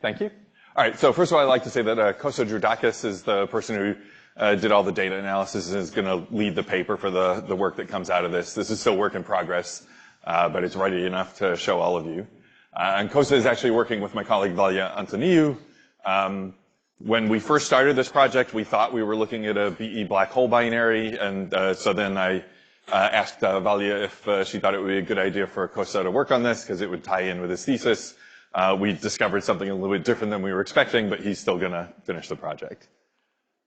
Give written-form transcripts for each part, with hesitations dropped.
Thank you. All right, so first of all, I'd like to say that Kosta Droutakis is the person who did all the data analysis and is going to lead the paper for the work that comes out of this. This is still work in progress, but it's ready enough to show all of you. And Kosta is actually working with my colleague Valia Antoniou. When we first started this project, we thought we were looking at a BE black hole binary, and so then I asked Valia if she thought it would be a good idea for Kosta to work on this, because it would tie in with his thesis. We discovered something a little bit different than we were expecting, but he's still going to finish the project.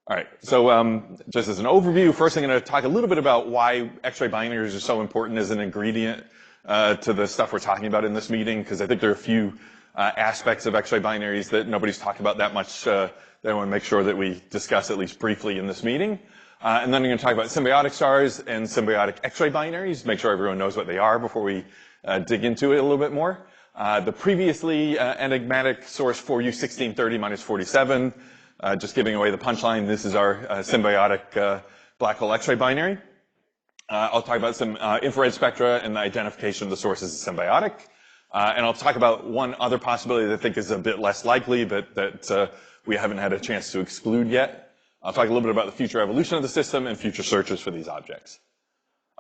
All right, so just as an overview, first I'm going to talk a little bit about why X-ray binaries are so important as an ingredient to the stuff we're talking about in this meeting, because I think there are a few aspects of X-ray binaries that nobody's talked about that much that I want to make sure that we discuss at least briefly in this meeting. And then I'm going to talk about symbiotic stars and symbiotic X-ray binaries, make sure everyone knows what they are before we dig into it a little bit more. The previously enigmatic source 4U1630-47, just giving away the punchline, this is our symbiotic black hole X-ray binary. I'll talk about some infrared spectra and the identification of the sources as symbiotic. And I'll talk about one other possibility that I think is a bit less likely, but that we haven't had a chance to exclude yet. I'll talk a little bit about the future evolution of the system and future searches for these objects.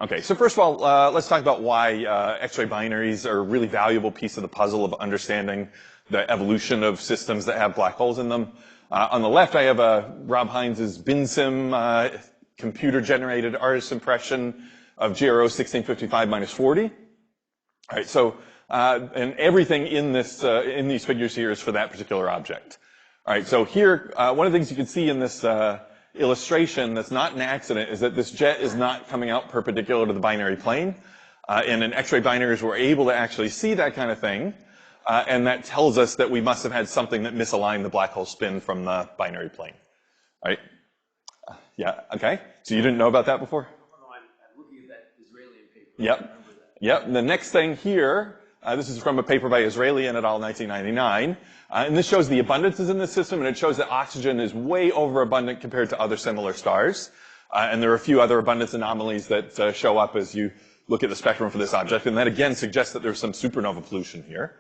Okay, so first of all, let's talk about why X-ray binaries are a really valuable piece of the puzzle of understanding the evolution of systems that have black holes in them. On the left, I have Rob Hines' BinSim computer-generated artist impression of GRO 1655-40. All right, so and everything in this in these figures here is for that particular object. All right, so here, one of the things you can see in this illustration that's not an accident is that this jet is not coming out perpendicular to the binary plane. And in X-ray binaries, we're able to actually see that kind of thing. And that tells us that we must have had something that misaligned the black hole spin from the binary plane. All right? Yeah, okay. So you didn't know about that before? No, I'm looking at that Israeli paper. Yep. Yep. And the next thing here, this is from a paper by Israeli et al. 1999. And this shows the abundances in the system, and it shows that oxygen is way overabundant compared to other similar stars. And there are a few other abundance anomalies that show up as you look at the spectrum for this object. And that, again, suggests that there's some supernova pollution here.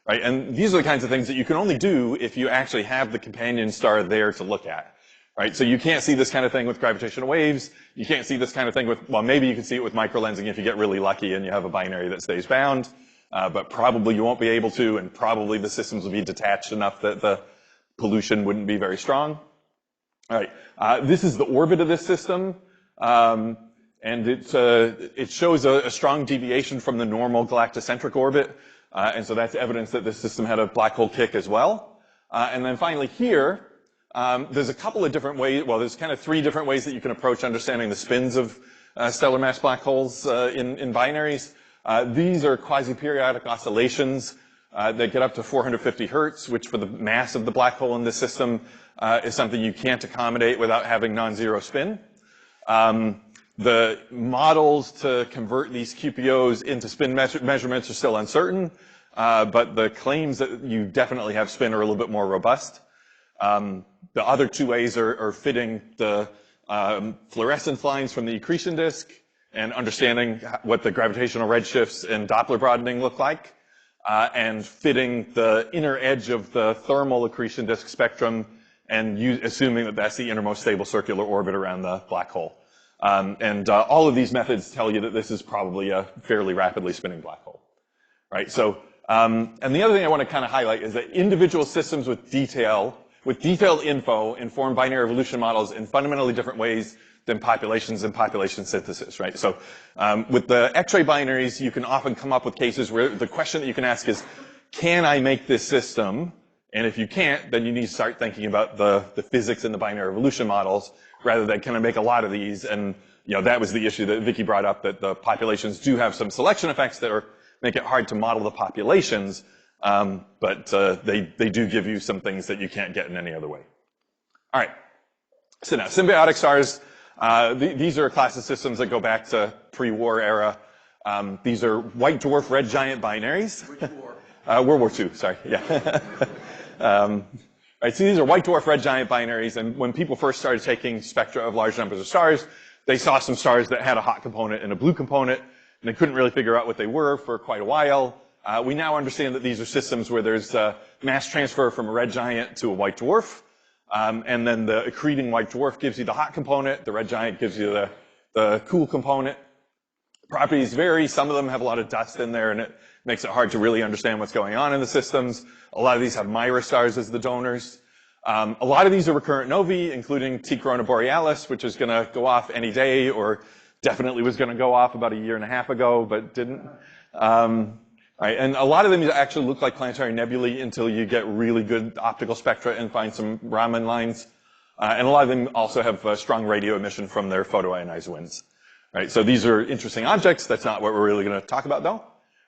Right? And these are the kinds of things that you can only do if you actually have the companion star there to look at. Right? So you can't see this kind of thing with gravitational waves. You can't see this kind of thing with, well, maybe you can see it with microlensing if you get really lucky and you have a binary that stays bound. But probably you won't be able to, and probably the systems will be detached enough that the pollution wouldn't be very strong. All right, this is the orbit of this system, and it shows a strong deviation from the normal galactocentric orbit, and so that's evidence that this system had a black hole kick as well. And then finally here, there's a couple of different ways, well, there's kind of three different ways that you can approach understanding the spins of stellar mass black holes in binaries. These are quasi-periodic oscillations that get up to 450 hertz, which for the mass of the black hole in this system is something you can't accommodate without having non-zero spin. The models to convert these QPOs into spin measurements are still uncertain, but the claims that you definitely have spin are a little bit more robust. The other two ways are fitting the fluorescence lines from the accretion disk and understanding what the gravitational redshifts and Doppler broadening look like, and fitting the inner edge of the thermal accretion disk spectrum and assuming that that's the innermost stable circular orbit around the black hole. All of these methods tell you that this is probably a fairly rapidly spinning black hole. Right? So, and the other thing I want to kind of highlight is that individual systems with detailed info inform binary evolution models in fundamentally different ways than populations and population synthesis, right? So with the X-ray binaries, you can often come up with cases where the question that you can ask is, can I make this system? And if you can't, then you need to start thinking about the physics in the binary evolution models rather than can I make a lot of these? And you know that was the issue that Vicky brought up, that the populations do have some selection effects that make it hard to model the populations, but they do give you some things that you can't get in any other way. All right, so now symbiotic stars. These are a class of systems that go back to pre-war era. These are white dwarf red giant binaries. Which war? World War II, sorry, yeah. Right, so these are white dwarf red giant binaries, and when people first started taking spectra of large numbers of stars, they saw some stars that had a hot component and a blue component, and they couldn't really figure out what they were for quite a while. We now understand that these are systems where there's mass transfer from a red giant to a white dwarf, and then the accreting white dwarf gives you the hot component, the red giant gives you the cool component. Properties vary. Some of them have a lot of dust in there, and it makes it hard to really understand what's going on in the systems. A lot of these have Mira stars as the donors. A lot of these are recurrent novae, including T Corona Borealis, which is going to go off any day, or definitely was going to go off about a year and a half ago, but didn't. Right, and a lot of them actually look like planetary nebulae until you get really good optical spectra and find some Raman lines. And a lot of them also have strong radio emission from their photoionized winds. Right, so these are interesting objects. That's not what we're really going to talk about, though. All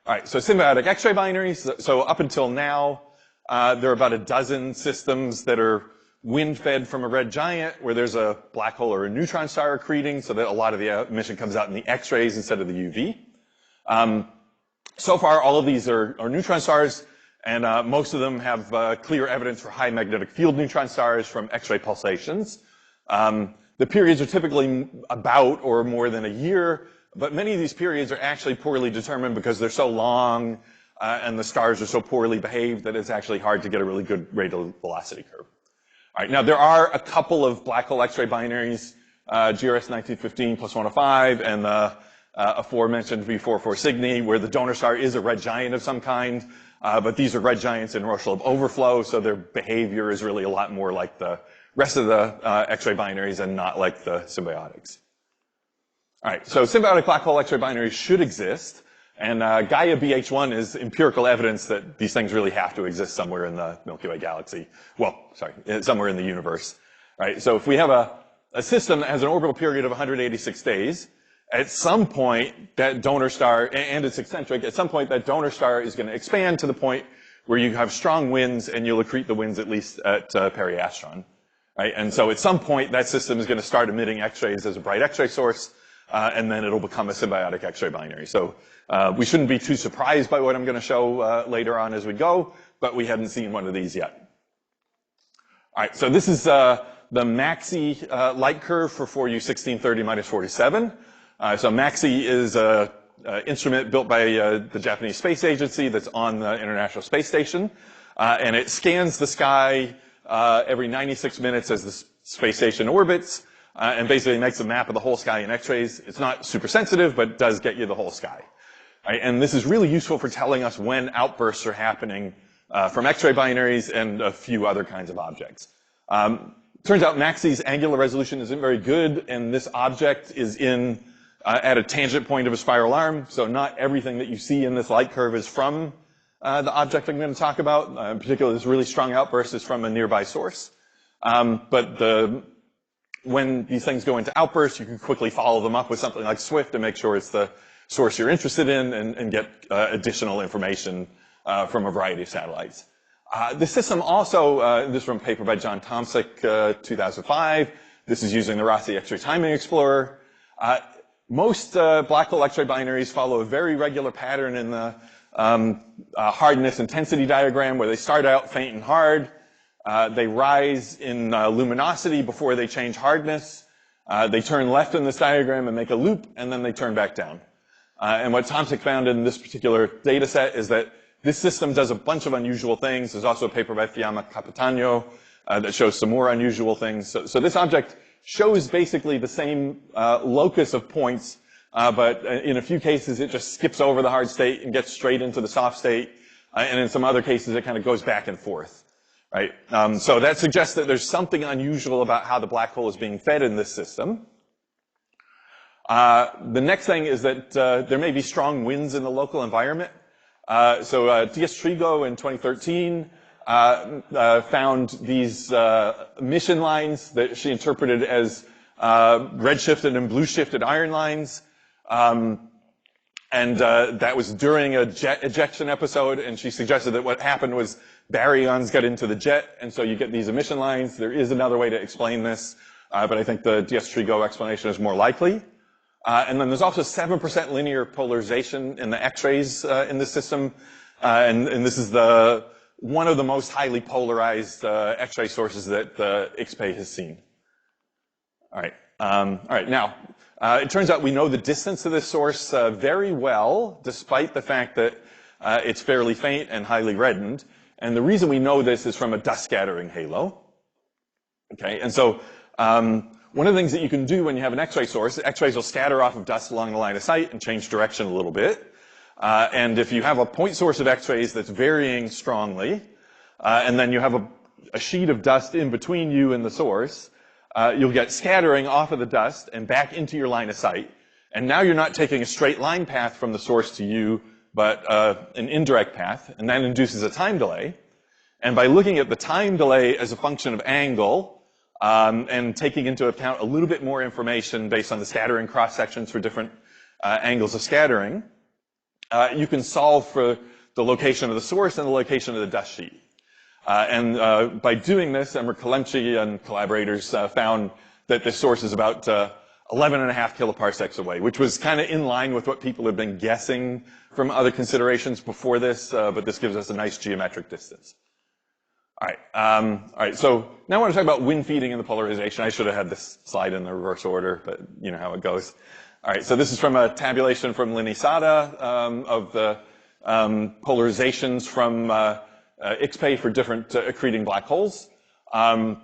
right, so symbiotic X-ray binaries. So up until now, there are about a dozen systems that are wind-fed from a red giant, where there's a black hole or a neutron star accreting, so that a lot of the emission comes out in the X-rays instead of the UV. So far, all of these are neutron stars, and most of them have clear evidence for high magnetic field neutron stars from X-ray pulsations. The periods are typically about or more than a year, but many of these periods are actually poorly determined because they're so long and the stars are so poorly behaved that it's actually hard to get a really good radial velocity curve. All right, now there are a couple of black hole X-ray binaries, GRS 1915 plus 105, and the aforementioned V44 Cygni, where the donor star is a red giant of some kind, but these are red giants in Rochelab overflow, so their behavior is really a lot more like the rest of the X-ray binaries and not like the symbiotics. All right, so symbiotic black hole X-ray binaries should exist, and Gaia BH1 is empirical evidence that these things really have to exist somewhere in the Milky Way galaxy. Well, sorry, somewhere in the universe. All right, so if we have a system that has an orbital period of 186 days, at some point that donor star, and it's eccentric, at some point that donor star is going to expand to the point where you have strong winds and you'll accrete the winds at least at periastron. Right? And so at some point, that system is going to start emitting X-rays as a bright X-ray source, and then it'll become a symbiotic X-ray binary. So we shouldn't be too surprised by what I'm going to show later on as we go, but we hadn't seen one of these yet. All right, so this is the MAXI light curve for 4U 1630 minus 47. So MAXI is an instrument built by the Japanese Space Agency that's on the International Space Station, and it scans the sky every 96 minutes as the space station orbits, and basically makes a map of the whole sky in X-rays. It's not super sensitive, but does get you the whole sky. Right? And this is really useful for telling us when outbursts are happening from X-ray binaries and a few other kinds of objects. Turns out MAXI's angular resolution isn't very good, and this object is at a tangent point of a spiral arm, so not everything that you see in this light curve is from the object I'm going to talk about. In particular, this really strong outburst is from a nearby source. But when these things go into outbursts, you can quickly follow them up with something like SWIFT and make sure it's the source you're interested in and get additional information from a variety of satellites. The system also, this is from a paper by John Tomczyk, 2005. This is using the Rossi X-ray Timing Explorer. Most black hole X-ray binaries follow a very regular pattern in the hardness intensity diagram, where they start out faint and hard. They rise in luminosity before they change hardness. They turn left in this diagram and make a loop, and then they turn back down. And what Tomczyk found in this particular data set is that this system does a bunch of unusual things. There's also a paper by Fiamma Capitano that shows some more unusual things. So this object shows basically the same locus of points, but in a few cases it just skips over the hard state and gets straight into the soft state, and in some other cases it kind of goes back and forth. Right? So that suggests that there's something unusual about how the black hole is being fed in this system. The next thing is that there may be strong winds in the local environment. So Diaz-Trigo in 2013 found these emission lines that she interpreted as red-shifted and blue-shifted iron lines. And that was during a jet ejection episode, and she suggested that what happened was baryons got into the jet, and so you get these emission lines. There is another way to explain this, but I think the Diaz-Trigo explanation is more likely. And then there's also 7% linear polarization in the X-rays in this system, and this is one of the most highly polarized X-ray sources that IXPE has seen. All right. Now, it turns out we know the distance to this source very well, despite the fact that it's fairly faint and highly reddened. And the reason we know this is from a dust scattering halo. Okay, and so one of the things that you can do when you have an X-ray source, X-rays will scatter off of dust along the line of sight and change direction a little bit. And if you have a point source of X-rays that's varying strongly, and then you have a sheet of dust in between you and the source, you'll get scattering off of the dust and back into your line of sight. And now you're not taking a straight line path from the source to you, but an indirect path, and that induces a time delay. And by looking at the time delay as a function of angle, and taking into account a little bit more information based on the scattering cross-sections for different angles of scattering, you can solve for the location of the source and the location of the dust sheet. And by doing this, Microlensing and collaborators found that this source is about 11.5 kiloparsecs away, which was kind of in line with what people have been guessing from other considerations before this, but this gives us a nice geometric distance. All right, so now I want to talk about wind feeding and the polarization. I should have had this slide in the reverse order, but you know how it goes. All right, so this is from a tabulation from Linisada of the polarizations from IXPE for different accreting black holes. All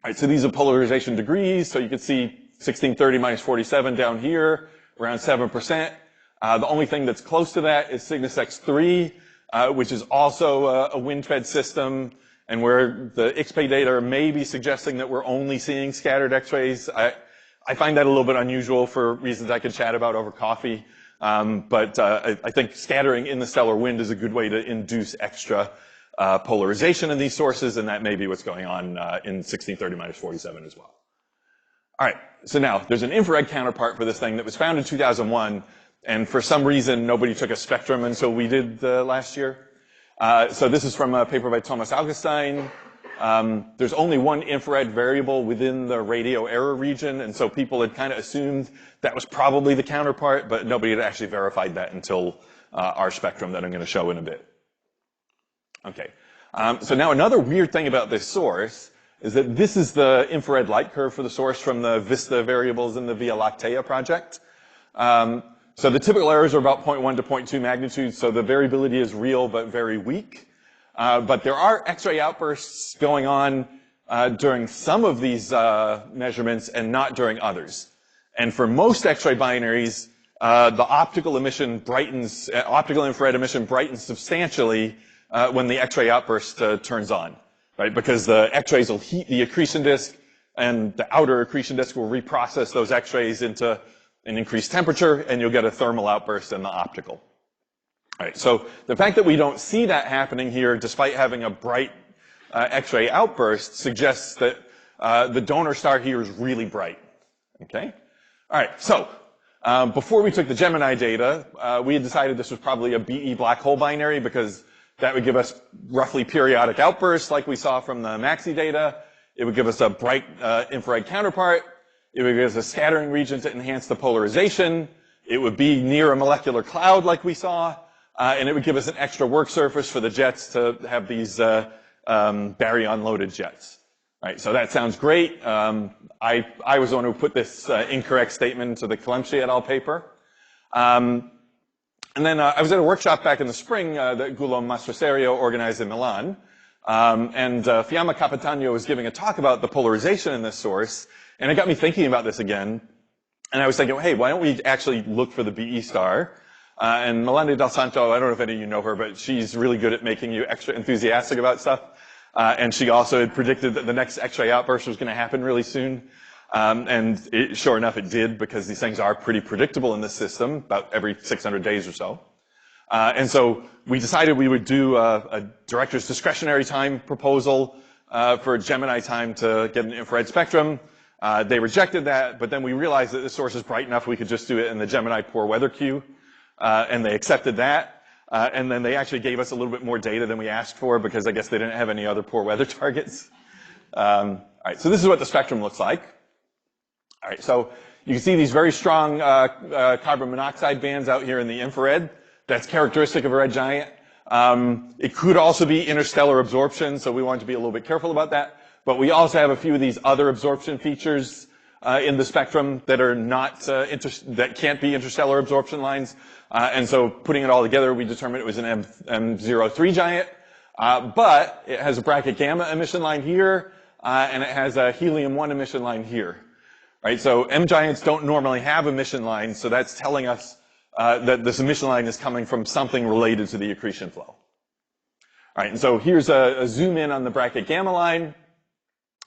right, so these are polarization degrees. So you can see 1630 minus 47 down here, around 7%. The only thing that's close to that is Cygnus X3, which is also a wind-fed system, and where the IXPE data are maybe suggesting that we're only seeing scattered X-rays. I find that a little bit unusual for reasons I could chat about over coffee, but I think scattering in the stellar wind is a good way to induce extra polarization in these sources, and that may be what's going on in 1630 minus 47 as well. All right, so now there's an infrared counterpart for this thing that was found in 2001, and for some reason nobody took a spectrum until we did last year. So this is from a paper by Thomas Augustine. There's only one infrared variable within the radio error region, and so people had kind of assumed that was probably the counterpart, but nobody had actually verified that until our spectrum that I'm going to show in a bit. Okay, so now another weird thing about this source is that this is the infrared light curve for the source from the VISTA variables in the Via Lactea project. So the typical errors are about 0.1 to 0.2 magnitude, so the variability is real but very weak. But there are X-ray outbursts going on during some of these measurements and not during others. And for most X-ray binaries, the optical infrared emission brightens substantially when the X-ray outburst turns on, right? Because the X-rays will heat the accretion disk, and the outer accretion disk will reprocess those X-rays into an increased temperature, and you'll get a thermal outburst in the optical. All right, so the fact that we don't see that happening here, despite having a bright X-ray outburst, suggests that the donor star here is really bright. Okay? All right, so before we took the Gemini data, we had decided this was probably a BE black hole binary because that would give us roughly periodic outbursts like we saw from the MAXI data. It would give us a bright infrared counterpart. It would give us a scattering region to enhance the polarization. It would be near a molecular cloud like we saw. And it would give us an extra work surface for the jets to have these baryon-loaded jets. Right, so that sounds great. I was the one who put this incorrect statement into the Kalemsky et al. Paper. And then I was at a workshop back in the spring that Guillaume Mastroserio organized in Milan. And Fiamma Capitano was giving a talk about the polarization in this source. And it got me thinking about this again. And I was thinking, hey, why don't we actually look for the BE star? And Melanie Del Santo, I don't know if any of you know her, but she's really good at making you extra enthusiastic about stuff. And she also had predicted that the next X-ray outburst was going to happen really soon. And sure enough, it did, because these things are pretty predictable in this system, about every 600 days or so. And so we decided we would do a director's discretionary time proposal for Gemini time to get an infrared spectrum. They rejected that, but then we realized that the source is bright enough we could just do it in the Gemini poor weather queue. And they accepted that. And then they actually gave us a little bit more data than we asked for, because I guess they didn't have any other poor weather targets. All right, so this is what the spectrum looks like. All right, so you can see these very strong carbon monoxide bands out here in the infrared. That's characteristic of a red giant. It could also be interstellar absorption, so we want to be a little bit careful about that. But we also have a few of these other absorption features in the spectrum that are not that can't be interstellar absorption lines. And so putting it all together, we determined it was an M03 giant. But it has a bracket gamma emission line here, and it has a helium-1 emission line here. Right? So M giants don't normally have emission lines, so that's telling us that this emission line is coming from something related to the accretion flow. All right, and so here's a zoom in on the bracket gamma line.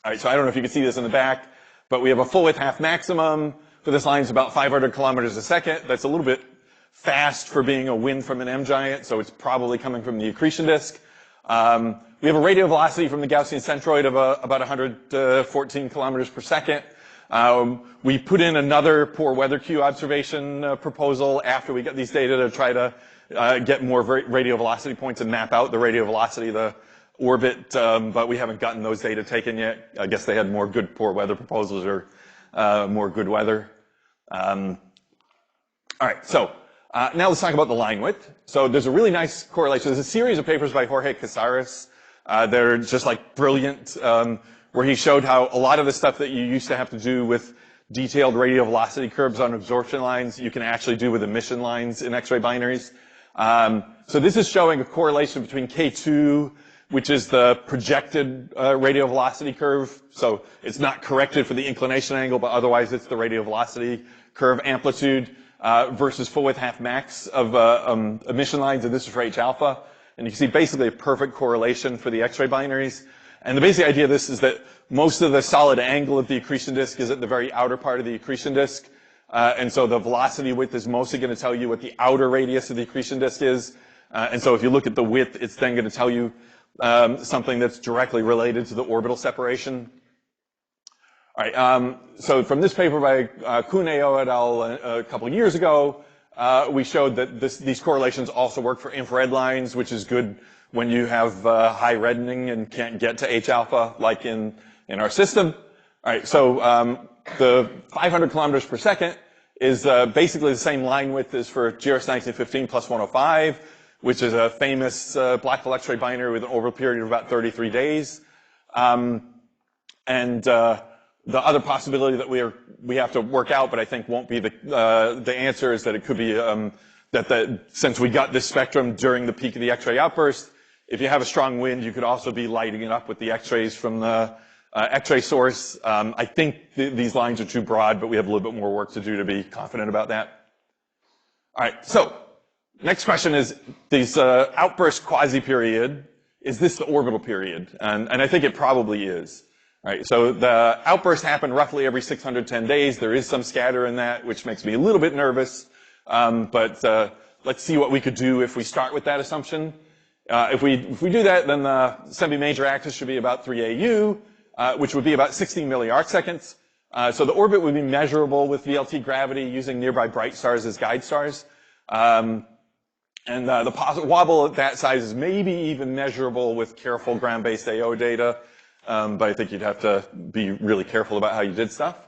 All right, so I don't know if you can see this in the back, but we have a full width half maximum for this line. It's about 500 kilometers a second. That's a little bit fast for being a wind from an M giant, so it's probably coming from the accretion disk. We have a radial velocity from the Gaussian centroid of about 114 kilometers per second. We put in another poor weather Q observation proposal after we get these data to try to get more radial velocity points and map out the radial velocity of the orbit, but we haven't gotten those data taken yet. I guess they had more good poor weather proposals or more good weather. All right, so now let's talk about the line width. So there's a really nice correlation. There's a series of papers by Jorge Casares. They're just like brilliant, where he showed how a lot of the stuff that you used to have to do with detailed radial velocity curves on absorption lines, you can actually do with emission lines in X-ray binaries. So this is showing a correlation between K2, which is the projected radial velocity curve. So it's not corrected for the inclination angle, but otherwise it's the radial velocity curve amplitude versus full width half max of emission lines, and this is for H alpha. And you can see basically a perfect correlation for the X-ray binaries. And the basic idea of this is that most of the solid angle of the accretion disk is at the very outer part of the accretion disk. And so the velocity width is mostly going to tell you what the outer radius of the accretion disk is. And so if you look at the width, it's then going to tell you something that's directly related to the orbital separation. All right, so from this paper by Cuneo et al. A couple of years ago, we showed that these correlations also work for infrared lines, which is good when you have high reddening and can't get to H alpha, like in our system. All right, so the 500 kilometers per second is basically the same line width as for GRS 1915 plus 105, which is a famous black hole X-ray binary with an orbital period of about 33 days. The other possibility that we have to work out, but I think won't be the answer, is that it could be since we got this spectrum during the peak of the X-ray outburst, if you have a strong wind, you could also be lighting it up with the X-rays from the X-ray source. I think these lines are too broad, but we have a little bit more work to do to be confident about that. All right, so next question is this outburst quasi-period. Is this the orbital period? And I think it probably is. All right, so the outburst happened roughly every 610 days. There is some scatter in that, which makes me a little bit nervous. But let's see what we could do if we start with that assumption. If we do that, then the semi-major axis should be about 3 AU, which would be about 16 milliarc seconds. So the orbit would be measurable with VLT gravity using nearby bright stars as guide stars. The wobble at that size is maybe even measurable with careful ground-based AO data. But I think you'd have to be really careful about how you did stuff.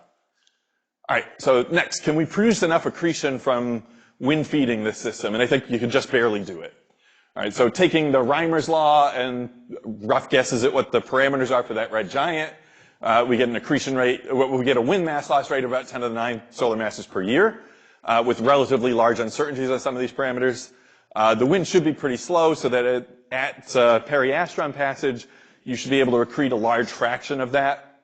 All right, so next, can we produce enough accretion from wind feeding this system? And I think you can just barely do it. All right, so taking the Reimer's law and rough guesses at what the parameters are for that red giant, we get an accretion rate, we get a wind mass loss rate of about 10 to the 9 solar masses per year, with relatively large uncertainties on some of these parameters. The wind should be pretty slow, so that at periastron passage, you should be able to accrete a large fraction of that.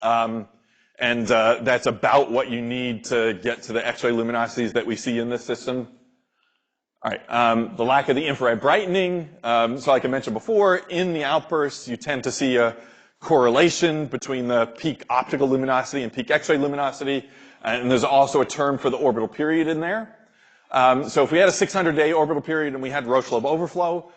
That's about what you need to get to the X-ray luminosities that we see in this system. All right, the lack of the infrared brightening. So like I mentioned before, in the outbursts, you tend to see a correlation between the peak optical luminosity and peak X-ray luminosity. And there's also a term for the orbital period in there. So if we had a 600-day orbital period and we had Roche lobe overflow,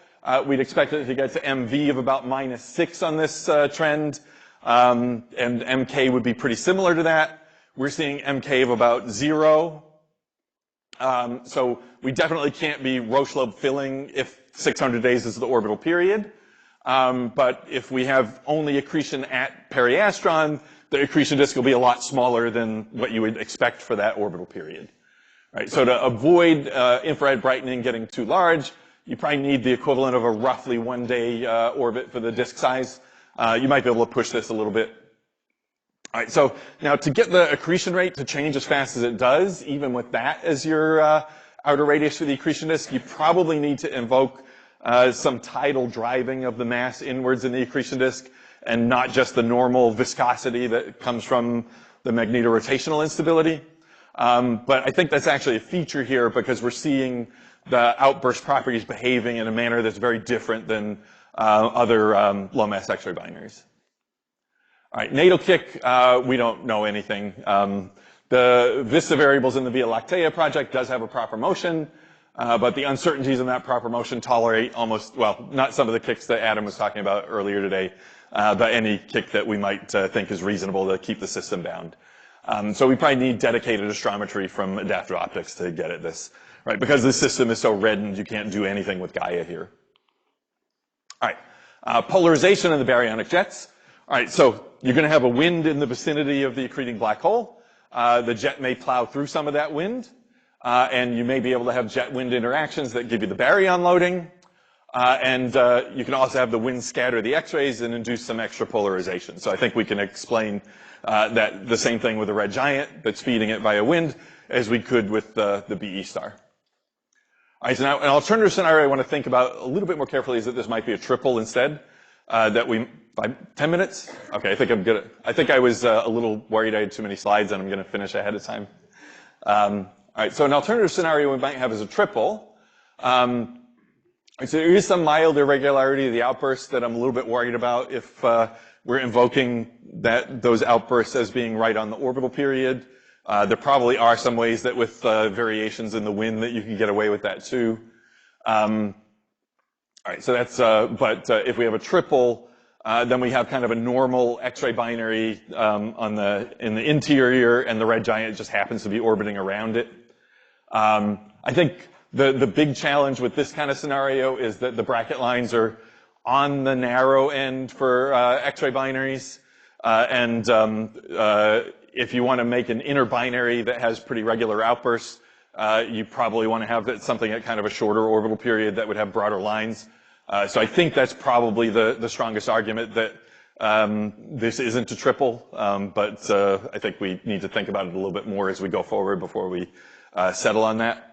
we'd expect it to get to MV of about -6 on this trend, and MK would be pretty similar to that. We're seeing MK of about 0. So we definitely can't be Roche lobe filling if 600 days is the orbital period. But if we have only accretion at periastron, the accretion disk will be a lot smaller than what you would expect for that orbital period. Right, so to avoid infrared brightening getting too large, you probably need the equivalent of a roughly 1-day orbit for the disk size. You might be able to push this a little bit. All right, so now to get the accretion rate to change as fast as it does, even with that as your outer radius for the accretion disk, you probably need to invoke some tidal driving of the mass inwards in the accretion disk, and not just the normal viscosity that comes from the magnetorotational instability. But I think that's actually a feature here because we're seeing the outburst properties behaving in a manner that's very different than other low-mass X-ray binaries. All right, natal kick, we don't know anything. The Vista variables in the Via Lactea project does have a proper motion, but the uncertainties in that proper motion tolerate almost, well, not some of the kicks that Adam was talking about earlier today, but any kick that we might think is reasonable to keep the system bound. So we probably need dedicated astrometry from adaptive optics to get at this, right? Because the system is so reddened, you can't do anything with Gaia here. All right, polarization in the baryonic jets. All right, so you're going to have a wind in the vicinity of the accreting black hole. The jet may plow through some of that wind, and you may be able to have jet-wind interactions that give you the baryon loading. And you can also have the wind scatter the X-rays and induce some extra polarization. So I think we can explain that the same thing with a red giant that's feeding it via wind as we could with the BE star. All right, so now an alternative scenario I want to think about a little bit more carefully is that this might be a triple instead. That we, 10 minutes? Okay, I think I'm good. I think I was a little worried I had too many slides and I'm going to finish ahead of time. All right, so an alternative scenario we might have is a triple. So there is some mild irregularity of the outbursts that I'm a little bit worried about if we're invoking those outbursts as being right on the orbital period. There probably are some ways that with variations in the wind that you can get away with that too. All right, so that's, if we have a triple, then we have kind of a normal X-ray binary in the interior, and the red giant just happens to be orbiting around it. I think the big challenge with this kind of scenario is that the bracket lines are on the narrow end for X-ray binaries, and if you want to make an inner binary that has pretty regular outbursts, you probably want to have something at kind of a shorter orbital period that would have broader lines. So I think that's probably the strongest argument that this isn't a triple, but I think we need to think about it a little bit more as we go forward before we settle on that.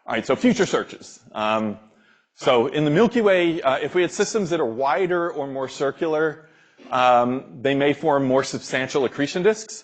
All right, so future searches. So in the Milky Way, if we had systems that are wider or more circular, they may form more substantial accretion disks.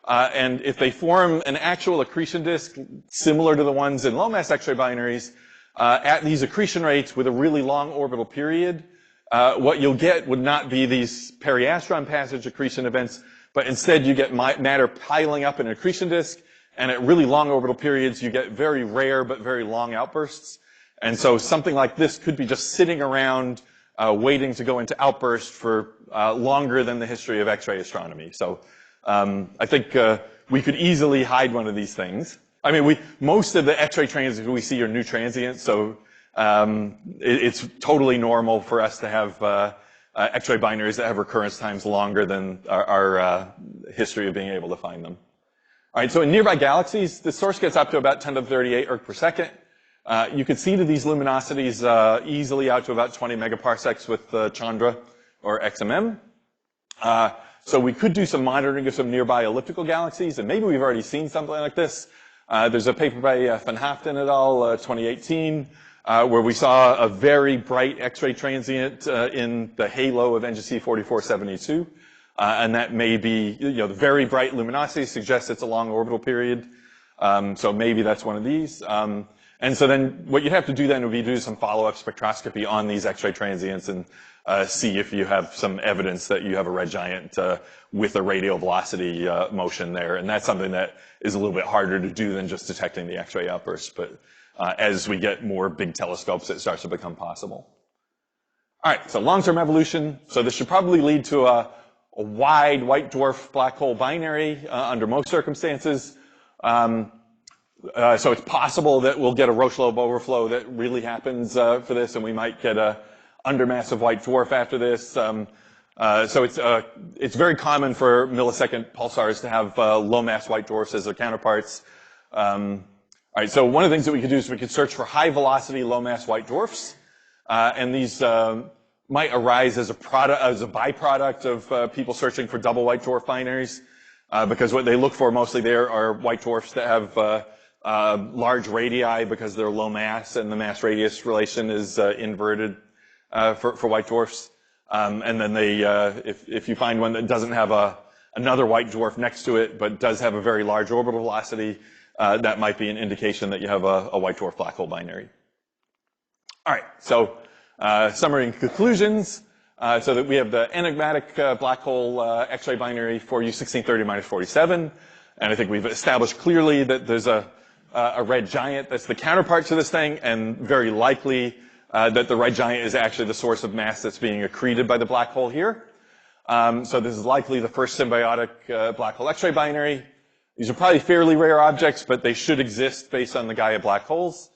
And if they form an actual accretion disk similar to the ones in low-mass X-ray binaries, at these accretion rates with a really long orbital period, what you'll get would not be these periastron passage accretion events, but instead you get matter piling up in an accretion disk, and at really long orbital periods you get very rare but very long outbursts. And so something like this could be just sitting around waiting to go into outburst for longer than the history of X-ray astronomy. So I think we could easily hide one of these things. I mean, most of the X-ray transients we see are new transients, so it's totally normal for us to have X-ray binaries that have recurrence times longer than our history of being able to find them. All right, so in nearby galaxies, the source gets up to about 10 to the 38 erg per second. You could see to these luminosities easily out to about 20 megaparsecs with Chandra or XMM. So we could do some monitoring of some nearby elliptical galaxies, and maybe we've already seen something like this. There's a paper by Van Haften et al., 2018, where we saw a very bright X-ray transient in the halo of NGC 4472. And that may be, the very bright luminosity suggests it's a long orbital period. So maybe that's one of these. And so then what you'd have to do then would be do some follow-up spectroscopy on these X-ray transients and see if you have some evidence that you have a red giant with a radial velocity motion there. And that's something that is a little bit harder to do than just detecting the X-ray outbursts. But as we get more big telescopes, it starts to become possible. All right, so long-term evolution. So this should probably lead to a wide white dwarf black hole binary under most circumstances. So it's possible that we'll get a Roche-Loeb overflow that really happens for this, and we might get a undermassive white dwarf after this. So it's very common for millisecond pulsars to have low mass white dwarfs as their counterparts. All right, so one of the things that we could do is we could search for high velocity, low mass white dwarfs, and these might arise as a byproduct of people searching for double white dwarf binaries, because what they look for mostly there are white dwarfs that have large radii because they're low mass, and the mass-radius relation is inverted for white dwarfs. And then they, if you find one that doesn't have another white dwarf next to it, but does have a very large orbital velocity, that might be an indication that you have a white dwarf black hole binary. All right, so summary and conclusions. So that we have the enigmatic black hole X-ray binary 4U1630-47, and I think we've established clearly that there's a red giant that's the counterpart to this thing, and very likely that the red giant is actually the source of mass that's being accreted by the black hole here. So this is likely the first symbiotic black hole X-ray binary. These are probably fairly rare objects, but they should exist based on the Gaia black holes.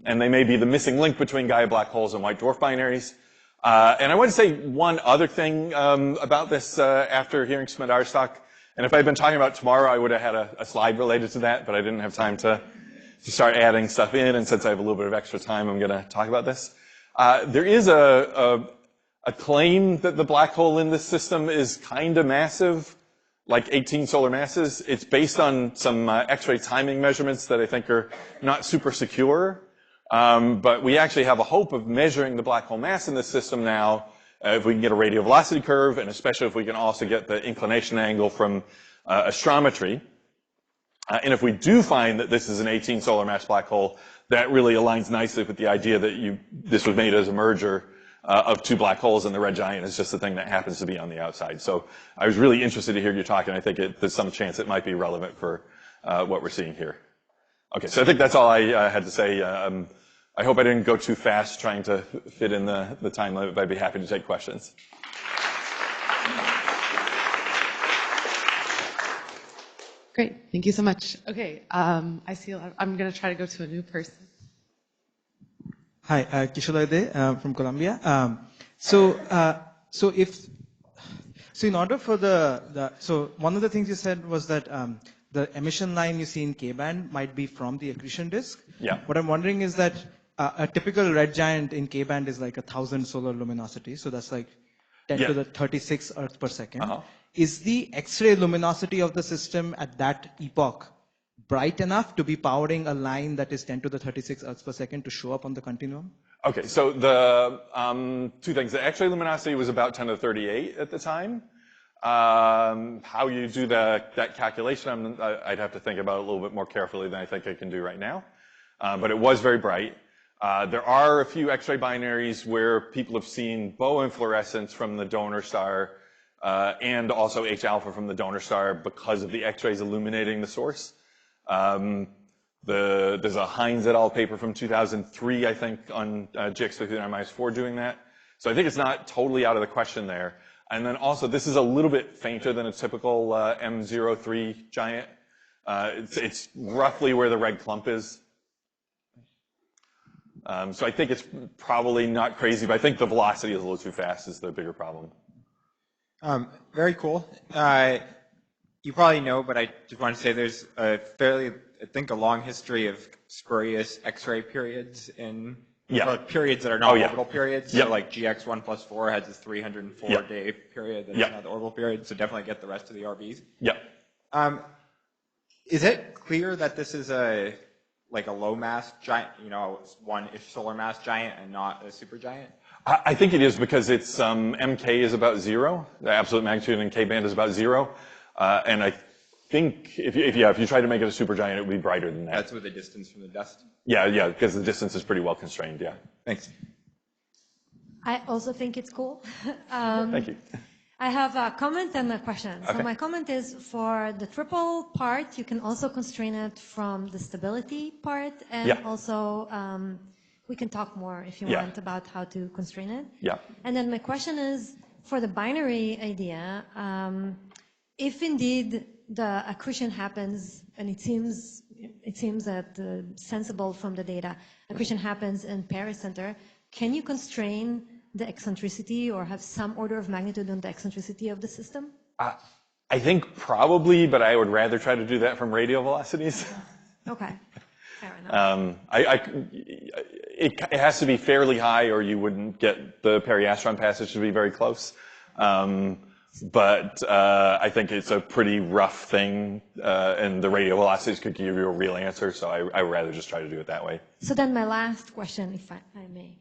And they may be the missing link between Gaia black holes and white dwarf binaries. And I want to say one other thing about this after hearing Smadar's talk. And if I'd been talking about tomorrow, I would have had a slide related to that, but I didn't have time to start adding stuff in. And since I have a little bit of extra time, I'm going to talk about this. There is a claim that the black hole in this system is kind of massive, like 18 solar masses. It's based on some X-ray timing measurements that I think are not super secure. But we actually have a hope of measuring the black hole mass in this system now, if we can get a radial velocity curve, and especially if we can also get the inclination angle from astrometry. And if we do find that this is an 18 solar mass black hole, that really aligns nicely with the idea that this was made as a merger of two black holes, and the red giant is just the thing that happens to be on the outside. So I was really interested to hear you talk, and I think there's some chance it might be relevant for what we're seeing here. Okay, so I think that's all I had to say. I hope I didn't go too fast trying to fit in the time limit, but I'd be happy to take questions. Great, thank you so much. Okay, I see. I'm going to try to go to a new person. Hi, Kishore from Colombia. So in order for so one of the things you said was that the emission line you see in K-band might be from the accretion disk. Yeah. What I'm wondering is that a typical red giant in K-band is like 1,000 solar luminosity, so that's like 10 to the 36 Earth per second. Is the X-ray luminosity of the system at that epoch bright enough to be powering a line that is 10 to the 36 Earth per second to show up on the continuum? Okay, so the two things. The X-ray luminosity was about 10 to the 38 at the time. How you do that calculation, I'd have to think about it a little bit more carefully than I think I can do right now. But it was very bright. There are a few X-ray binaries where people have seen bow inflorescence from the donor star and also H alpha from the donor star because of the X-rays illuminating the source. There's a Hines et al. Paper from 2003, I think, on GX59-4 doing that. So I think it's not totally out of the question there. And then also, this is a little bit fainter than a typical M03 giant. It's roughly where the red clump is. So I think it's probably not crazy, but I think the velocity is a little too fast is the bigger problem. Very cool. You probably know, but I just want to say there's a fairly, I think, a long history of spurious X-ray periods in periods that are not orbital periods. So like GX1+4 has this 304-day period that's not the orbital period. So definitely get the rest of the RVs. Is it clear that this is a low mass giant, one-ish solar mass giant and not a supergiant? I think it is because it's MK is about 0. The absolute magnitude in K-band is about 0. And I think if you try to make it a supergiant, it would be brighter than that. That's with the distance from the dust? Yeah, because the distance is pretty well constrained, yeah. Thanks. I also think it's cool. Thank you. I have a comment and a question. Okay. So my comment is for the triple part, you can also constrain it from the stability part, and also we can talk more if you want about how to constrain it. Yeah. And then my question is for the binary idea, if indeed the accretion happens, and it seems that sensible from the data, accretion happens in pericenter, can you constrain the eccentricity or have some order of magnitude on the eccentricity of the system? I think probably, but I would rather try to do that from radial velocities. Okay, fair enough. it has to be fairly high or you wouldn't get the periastron passage to be very close. But I think it's a pretty rough thing, and the radial velocities could give you a real answer, so I would rather just try to do it that way. So then my last question, if I may.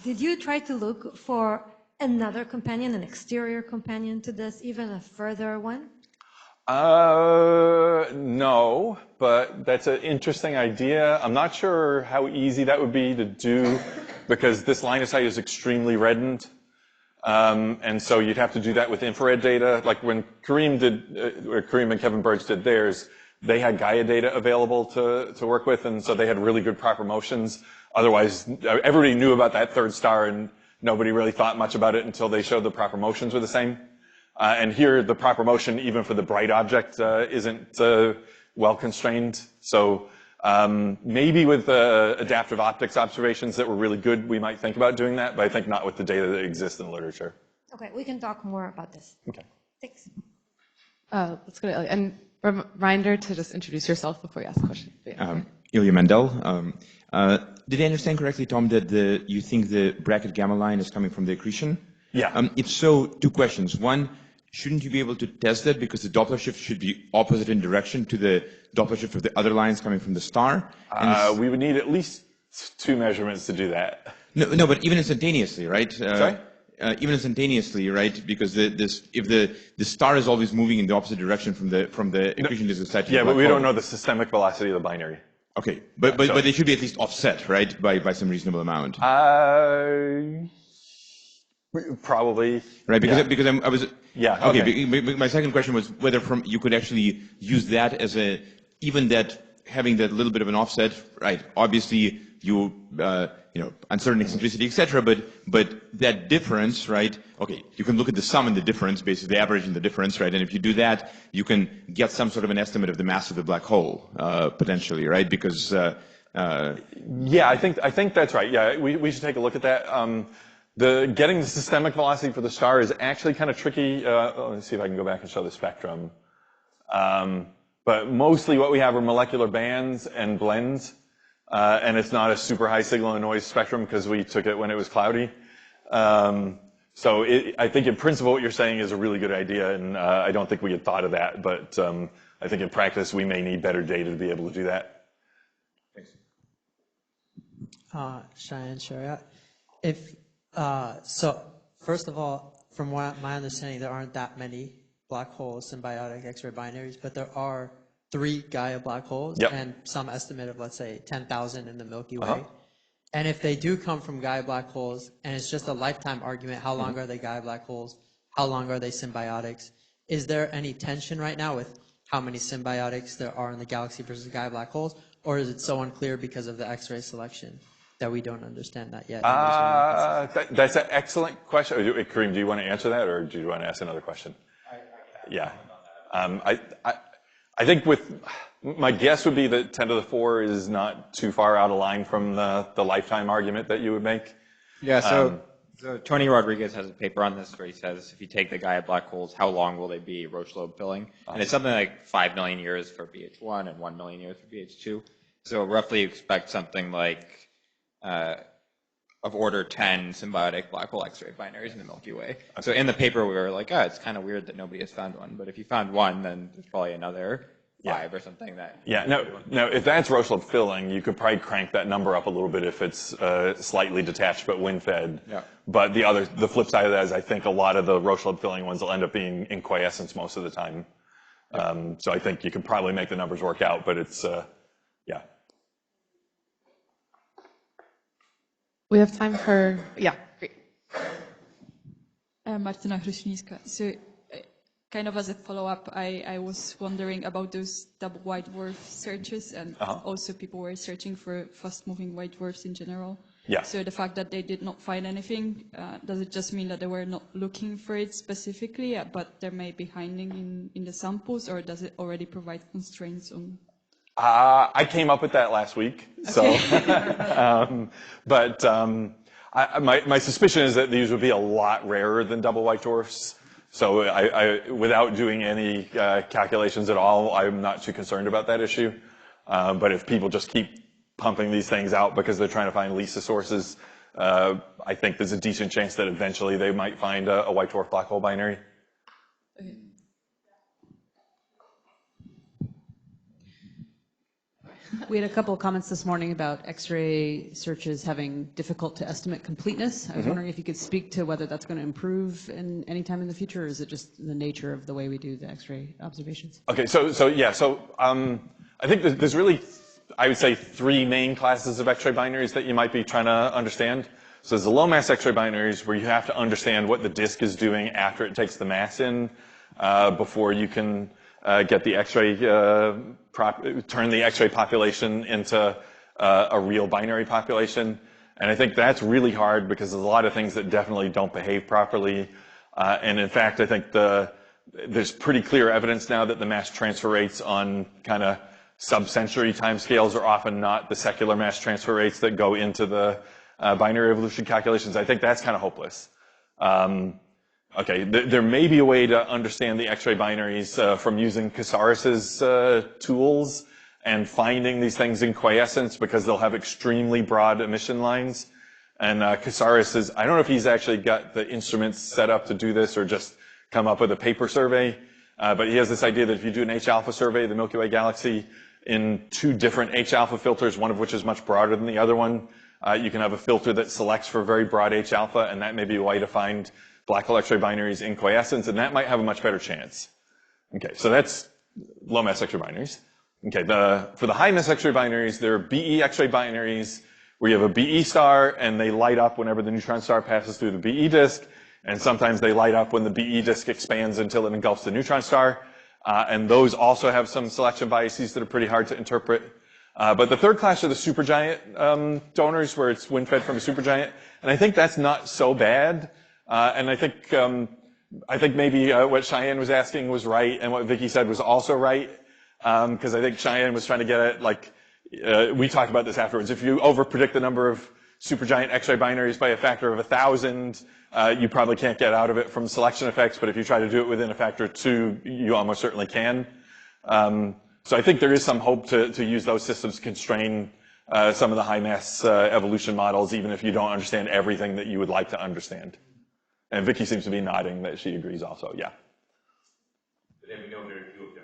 Did you try to look for another companion, an exterior companion to this, even a further one? No, but that's an interesting idea. I'm not sure how easy that would be to do because this line of sight is extremely reddened. And so you'd have to do that with infrared data. Like when Kareem and Kevin Birch did theirs, they had Gaia data available to work with, and so they had really good proper motions. Otherwise, everybody knew about that third star, and nobody really thought much about it until they showed the proper motions were the same. And here, the proper motion, even for the bright object, isn't well constrained. So maybe with adaptive optics observations that were really good, we might think about doing that, but I think not with the data that exists in the literature. Okay, we can talk more about this. Okay. Thanks. Let's go to Ilya. And reminder to just introduce yourself before you ask a question. Ilya Mendel. Did I understand correctly, Tom, that you think the bracket gamma line is coming from the accretion? Yeah. If so, two questions. One, shouldn't you be able to test that because the Doppler shift should be opposite in direction to the Doppler shift of the other lines coming from the star? We would need at least 2 measurements to do that. No, but even instantaneously, right? Sorry? Even instantaneously, right? Because if the star is always moving in the opposite direction from the accretion to the side. Yeah, but we don't know the systemic velocity of the binary. Okay, but they should be at least offset, right, by some reasonable amount. Probably. Right, because I was. Yeah. Okay. My second question was whether you could actually use that as even that having that little bit of an offset, right? Obviously, uncertain eccentricity, etc. But that difference, right? Okay, you can look at the sum and the difference, basically the average and the difference, right? And if you do that, you can get some sort of an estimate of the mass of the black hole, potentially, right? Because yeah, I think that's right. Yeah, we should take a look at that. Getting the systemic velocity for the star is actually kind of tricky. Let me see if I can go back and show the spectrum. But mostly what we have are molecular bands and blends. And it's not a super high signal and noise spectrum because we took it when it was cloudy. So I think in principle what you're saying is a really good idea, and I don't think we had thought of that, but I think in practice we may need better data to be able to do that. Thanks. Cheyenne Shariat. So first of all, from what my understanding, there aren't that many black holes, symbiotic X-ray binaries, but there are 3 Gaia black holes and some estimate of, let's say, 10,000 in the Milky Way. And if they do come from Gaia black holes, and it's just a lifetime argument, how long are they Gaia black holes? How long are they symbiotics? Is there any tension right now with how many symbiotics there are in the galaxy versus Gaia black holes? Or is it so unclear because of the X-ray selection that we don't understand that yet? That's an excellent question. Kareem, do you want to answer that, or do you want to ask another question? Yeah. I think my guess would be that 10 to the 4 is not too far out of line from the lifetime argument that you would make. Yeah, so Tony Rodriguez has a paper on this where he says if you take the Gaia black holes, how long will they be Roche lobe filling? And it's something like 5 million years for BH1 and 1 million years for BH2. So roughly expect something like of order 10 symbiotic black hole X-ray binaries in the Milky Way. So in the paper we were like, it's kind of weird that nobody has found one. But if you found one, then there's probably another 5 or something that. Yeah. No. If that's Roche lobe filling, you could probably crank that number up a little bit if it's slightly detached but wind fed. Yeah. But the flip side of that is I think a lot of the Roche lobe filling ones will end up being in quiescence most of the time. So I think you could probably make the numbers work out, but it's yeah. We have time for, great. Martina Hrušníska. So kind of as a follow-up, I was wondering about those double white dwarf searches, and also people were searching for fast-moving white dwarfs in general. Yeah. So the fact that they did not find anything, does it just mean that they were not looking for it specifically, but there may be hiding in the samples, or does it already provide constraints on? I came up with that last week, so. But my suspicion is that these would be a lot rarer than double white dwarfs. So I without doing any calculations at all, I'm not too concerned about that issue. But if people just keep pumping these things out because they're trying to find Lisa sources. I think there's a decent chance that eventually they might find a white dwarf black hole binary. Okay. We had a couple of comments this morning about X-ray searches having difficult to estimate completeness. I was wondering if you could speak to whether that's going to improve in any time in the future, or is it just the nature of the way we do the X-ray observations? Okay, so I think there's really, I would say, 3 main classes of X-ray binaries that you might be trying to understand. So there's the low mass X-ray binaries where you have to understand what the disk is doing after it takes the mass in before you can get the X-ray, turn the X-ray population into a real binary population. And I think that's really hard because there's a lot of things that definitely don't behave properly. And in fact, I think there's pretty clear evidence now that the mass transfer rates on kind of sub-century timescales are often not the secular mass transfer rates that go into the binary evolution calculations. I think that's kind of hopeless. Okay, there may be a way to understand the X-ray binaries from using Casares's tools and finding these things in quiescence because they'll have extremely broad emission lines. And Casares is, I don't know if he's actually got the instruments set up to do this or just come up with a paper survey, but he has this idea that if you do an H-alpha survey of the Milky Way galaxy in 2 different H-alpha filters, one of which is much broader than the other one, you can have a filter that selects for very broad H-alpha, and that may be a way to find black hole X-ray binaries in quiescence, and that might have a much better chance. Okay, so that's low mass X-ray binaries. Okay, for the high mass X-ray binaries, there are BE X-ray binaries where you have a BE star and they light up whenever the neutron star passes through the BE disk, and sometimes they light up when the BE disk expands until it engulfs the neutron star. And those also have some selection biases that are pretty hard to interpret. But the third class are the supergiant donors, where it's wind-fed from a supergiant, and I think that's not so bad. And I think maybe what Cheyenne was asking was right, and what Vicky said was also right, because I think Cheyenne was trying to get at, like, we talked about this afterwards. If you overpredict the number of supergiant X-ray binaries by a factor of 1,000, you probably can't get out of it from selection effects, but if you try to do it within a factor of 2, you almost certainly can. So I think there is some hope to use those systems to constrain some of the high mass evolution models, even if you don't understand everything that you would like to understand. And Vicky seems to be nodding that she agrees also, yeah. But then we know very few of them.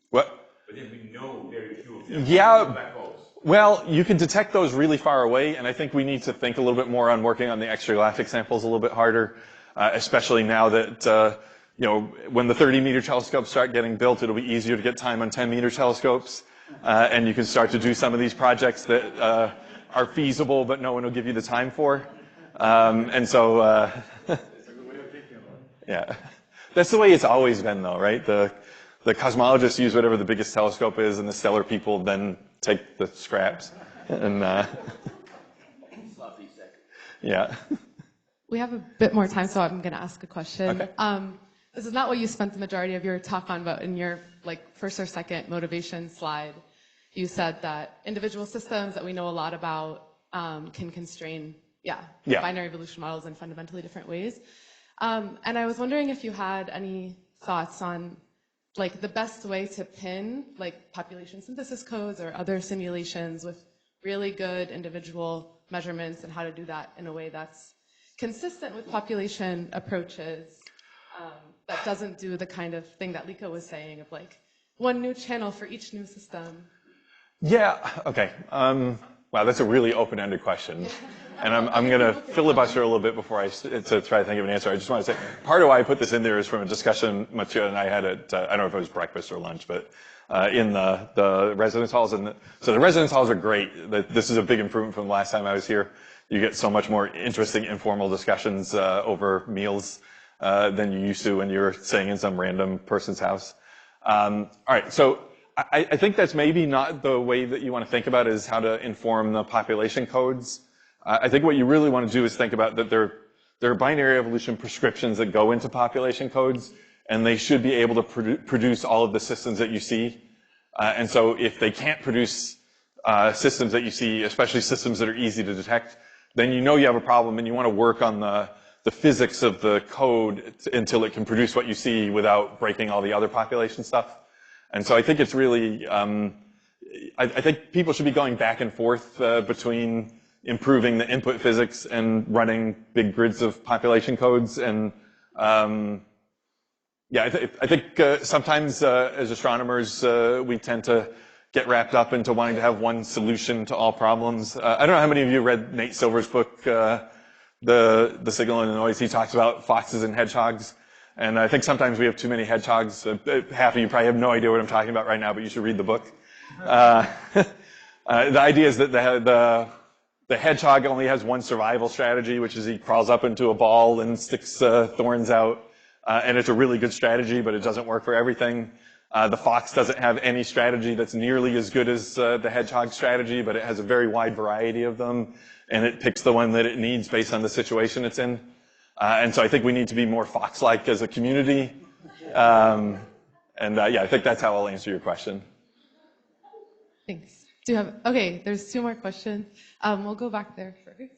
What? But then we know very few of them. Yeah. Black holes. Well, you can detect those really far away, and I think we need to think a little bit more on working on the X-ray galactic samples a little bit harder, especially now that, when the 30-meter telescopes start getting built, it'll be easier to get time on 10-meter telescopes, and you can start to do some of these projects that are feasible, but no one will give you the time for. And so, yeah, that's the way it's always been, though, right? The cosmologists use whatever the biggest telescope is, and the stellar people then take the scraps. And yeah. We have a bit more time, so I'm going to ask a question. Okay. This is not what you spent the majority of your talk on, but in your first or second motivation slide, you said that individual systems that we know a lot about can constrain, binary evolution models in fundamentally different ways. And I was wondering if you had any thoughts on the best way to pin population synthesis codes or other simulations with really good individual measurements, and how to do that in a way that's consistent with population approaches, that doesn't do the kind of thing that Lika was saying of one new channel for each new system. Yeah, okay. Wow, that's a really open-ended question. And I'm going to filibuster a little bit before to try to think of an answer. I just want to say, part of why I put this in there is from a discussion Mathieu and I had at, I don't know if it was breakfast or lunch, but in the residence halls. So the residence halls are great. This is a big improvement from the last time I was here. You get so much more interesting informal discussions over meals than you used to when you were staying in some random person's house. All right, so I think that's maybe not the way that you want to think about it, is how to inform the population codes. I think what you really want to do is think about that there are binary evolution prescriptions that go into population codes, and they should be able to produce all of the systems that you see. And so if they can't produce systems that you see, especially systems that are easy to detect, then you know you have a problem, and you want to work on the physics of the code until it can produce what you see without breaking all the other population stuff. And so I think it's really, I think people should be going back and forth between improving the input physics and running big grids of population codes. And yeah, I think sometimes as astronomers, we tend to get wrapped up into wanting to have one solution to all problems. I don't know how many of you read Nate Silver's book, The Signal and the Noise. He talks about foxes and hedgehogs. And I think sometimes we have too many hedgehogs. Half of you probably have no idea what I'm talking about right now, but you should read the book. The idea is that the hedgehog only has one survival strategy, which is he crawls up into a ball and sticks thorns out. And it's a really good strategy, but it doesn't work for everything. The fox doesn't have any strategy that's nearly as good as the hedgehog strategy, but it has a very wide variety of them, and it picks the one that it needs based on the situation it's in. And so I think we need to be more fox-like as a community. Yeah, I think that's how I'll answer your question. Thanks. Okay, there's 2 more questions. We'll go back there first.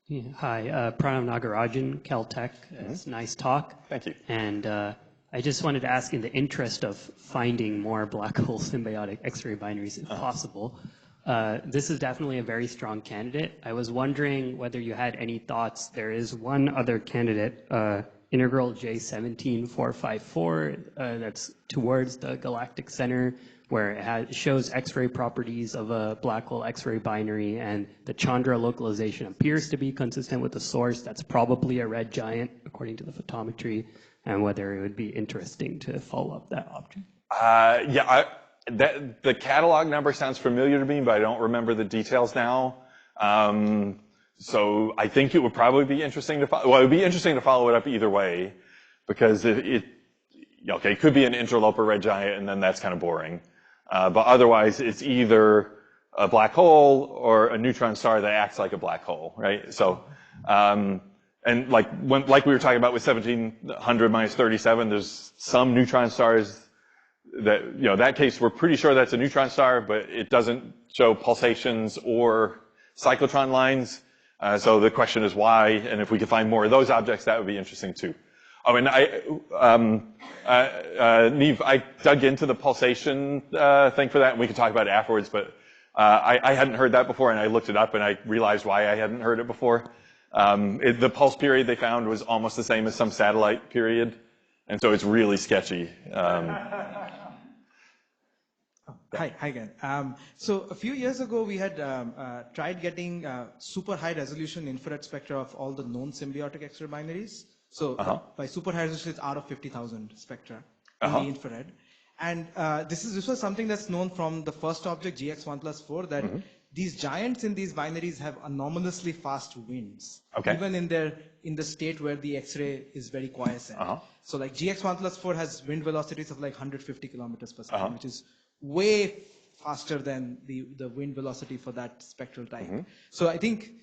Yeah, hi, Pranam Nagarajan, Caltech. It's a nice talk. Thank you. And I just wanted to ask, in the interest of finding more black hole symbiotic X-ray binaries if possible, this is definitely a very strong candidate. I was wondering whether you had any thoughts. There is one other candidate, integral J17454, that's towards the galactic center, where it shows X-ray properties of a black hole X-ray binary, and the Chandra localization appears to be consistent with the source. That's probably a red giant, according to the photometry, and whether it would be interesting to follow up that object. Yeah, the catalog number sounds familiar to me, but I don't remember the details now. So I think it would probably be interesting to follow. Well, it would be interesting to follow it up either way, because it could be an interloper red giant, and then that's kind of boring. But otherwise, it's either a black hole or a neutron star that acts like a black hole, right? So, and like we were talking about with 1700 minus 37, there's some neutron stars that, that case, we're pretty sure that's a neutron star, but it doesn't show pulsations or cyclotron lines. So the question is why, and if we could find more of those objects, that would be interesting too. Oh, and Neve, I dug into the pulsation thing for that, and we can talk about it afterwards, but I hadn't heard that before, and I looked it up, and I realized why I hadn't heard it before. The pulse period they found was almost the same as some satellite period, and so it's really sketchy. Hi again. So a few years ago, we had tried getting super high resolution infrared spectra of all the known symbiotic X-ray binaries. So by super high resolution, it's out of 50,000 spectra in the infrared. And this was something that's known from the first object, GX1+4, that these giants in these binaries have anomalously fast winds, even in the state where the X-ray is very quiescent. So like GX1+4 has wind velocities of like 150 kilometers per second, which is way faster than the wind velocity for that spectral type. So I think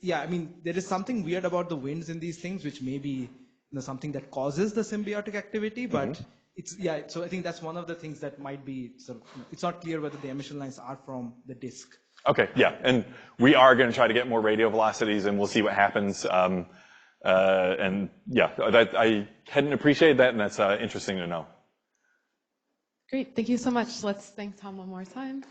there is something weird about the winds in these things, which may be something that causes the symbiotic activity, but so I think that's one of the things that might be it's not clear whether the emission lines are from the disk. Okay, yeah, and we are going to try to get more radio velocities, and we'll see what happens. And yeah, I hadn't appreciated that, and that's interesting to know. Great, thank you so much. Let's thank Tom one more time.